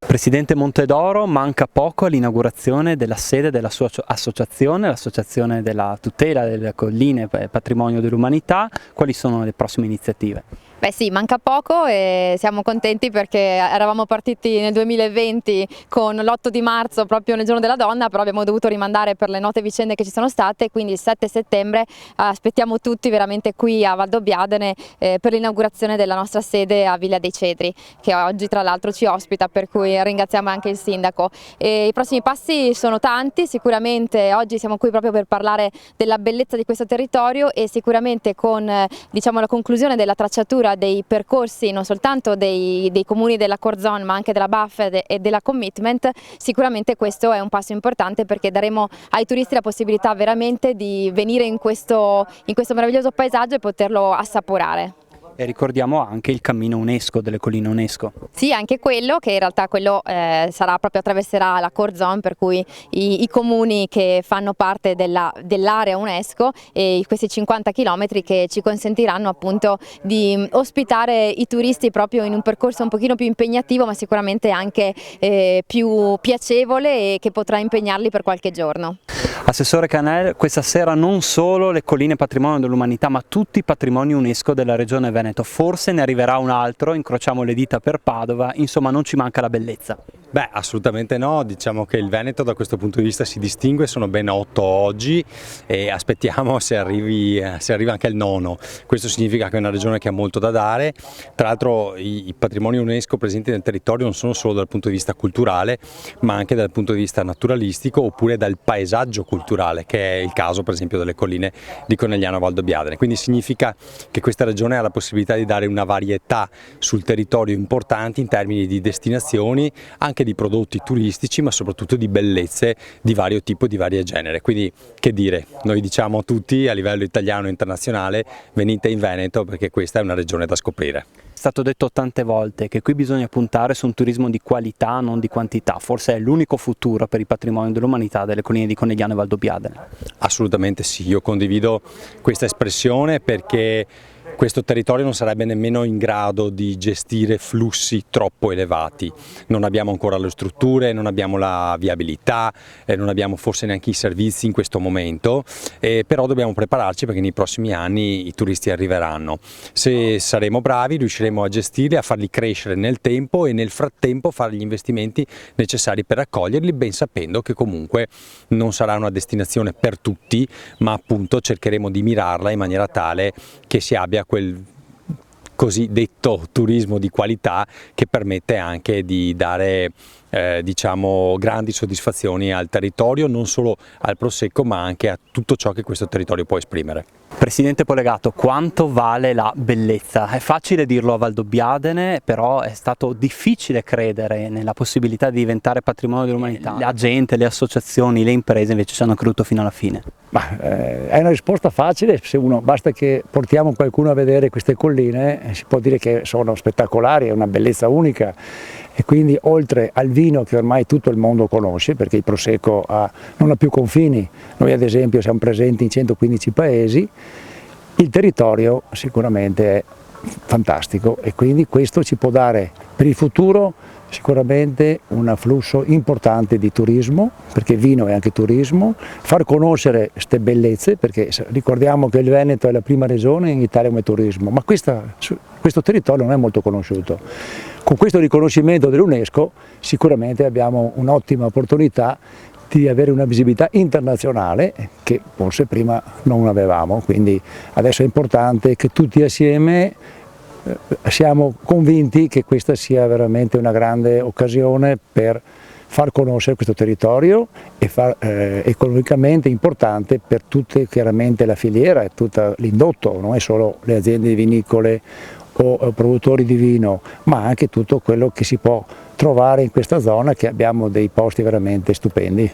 Presidente Montedoro, manca poco all'inaugurazione della sede della sua associazione, l'Associazione della Tutela delle Colline e Patrimonio dell'Umanità. Quali sono le prossime iniziative? Beh sì, manca poco e siamo contenti perché eravamo partiti nel 2020 con l'8 di marzo, proprio nel giorno della donna, però abbiamo dovuto rimandare per le note vicende che ci sono state, quindi il 7 settembre aspettiamo tutti veramente qui a Valdobbiadene per l'inaugurazione della nostra sede a Villa dei Cedri, che oggi tra l'altro ci ospita, per cui ringraziamo anche il sindaco. E i prossimi passi sono tanti, sicuramente oggi siamo qui proprio per parlare della bellezza di questo territorio e sicuramente con diciamo, la conclusione della tracciatura dei percorsi non soltanto dei comuni della core zone ma anche della buffer e della commitment, sicuramente questo è un passo importante perché daremo ai turisti la possibilità veramente di venire in questo meraviglioso paesaggio e poterlo assaporare. E ricordiamo anche il cammino UNESCO delle colline UNESCO. Sì, anche quello, che in realtà quello sarà proprio attraverserà la core zone, per cui i comuni che fanno parte dell'area UNESCO e questi 50 km che ci consentiranno appunto di ospitare i turisti proprio in un percorso un pochino più impegnativo ma sicuramente anche più piacevole e che potrà impegnarli per qualche giorno. Assessore Canel, questa sera non solo le colline patrimonio dell'umanità ma tutti i patrimoni UNESCO della regione Veneto, forse ne arriverà un altro, incrociamo le dita per Padova, insomma non ci manca la bellezza. Beh, assolutamente no, diciamo che il Veneto da questo punto di vista si distingue, sono ben 8 oggi e aspettiamo se arriva anche il nono. Questo significa che è una regione che ha molto da dare, tra l'altro i patrimoni UNESCO presenti nel territorio non sono solo dal punto di vista culturale ma anche dal punto di vista naturalistico oppure dal paesaggio culturale, che è il caso per esempio delle colline di Conegliano Valdobbiadene, quindi significa che questa regione ha la possibilità di dare una varietà sul territorio importanti in termini di destinazioni, anche di prodotti turistici ma soprattutto di bellezze di vario tipo, di vario genere. Quindi che dire, noi diciamo tutti a livello italiano e internazionale: venite in Veneto perché questa è una regione da scoprire. È stato detto tante volte che qui bisogna puntare su un turismo di qualità, non di quantità, forse è l'unico futuro per il patrimonio dell'umanità delle colline di Conegliano e Valdobbiadene. Assolutamente sì, io condivido questa espressione perché questo territorio non sarebbe nemmeno in grado di gestire flussi troppo elevati. Non abbiamo ancora le strutture, non abbiamo la viabilità, non abbiamo forse neanche i servizi in questo momento, però dobbiamo prepararci perché nei prossimi anni i turisti arriveranno. Se saremo bravi riusciremo a gestirli, a farli crescere nel tempo e nel frattempo fare gli investimenti necessari per accoglierli, ben sapendo che comunque non sarà una destinazione per tutti, ma appunto cercheremo di mirarla in maniera tale che si abbia quel cosiddetto turismo di qualità che permette anche di dare diciamo grandi soddisfazioni al territorio, non solo al Prosecco ma anche a tutto ciò che questo territorio può esprimere. Presidente Polegato, quanto vale la bellezza? È facile dirlo a Valdobbiadene, però è stato difficile credere nella possibilità di diventare patrimonio dell'umanità. La gente, le associazioni, le imprese invece ci hanno creduto fino alla fine. È una risposta facile, basta che portiamo qualcuno a vedere queste colline, si può dire che sono spettacolari, è una bellezza unica. E quindi oltre al vino che ormai tutto il mondo conosce, perché il Prosecco non ha più confini, noi ad esempio siamo presenti in 115 paesi, il territorio sicuramente è fantastico e quindi questo ci può dare per il futuro sicuramente un afflusso importante di turismo, perché vino è anche turismo, far conoscere queste bellezze, perché ricordiamo che il Veneto è la prima regione in Italia come turismo, ma questo territorio non è molto conosciuto. Con questo riconoscimento dell'UNESCO sicuramente abbiamo un'ottima opportunità di avere una visibilità internazionale che forse prima non avevamo, quindi adesso è importante che tutti assieme siamo convinti che questa sia veramente una grande occasione per far conoscere questo territorio e far economicamente importante per tutte chiaramente la filiera e tutto l'indotto, non è solo le aziende vinicole o produttori di vino, ma anche tutto quello che si può trovare in questa zona, che abbiamo dei posti veramente stupendi.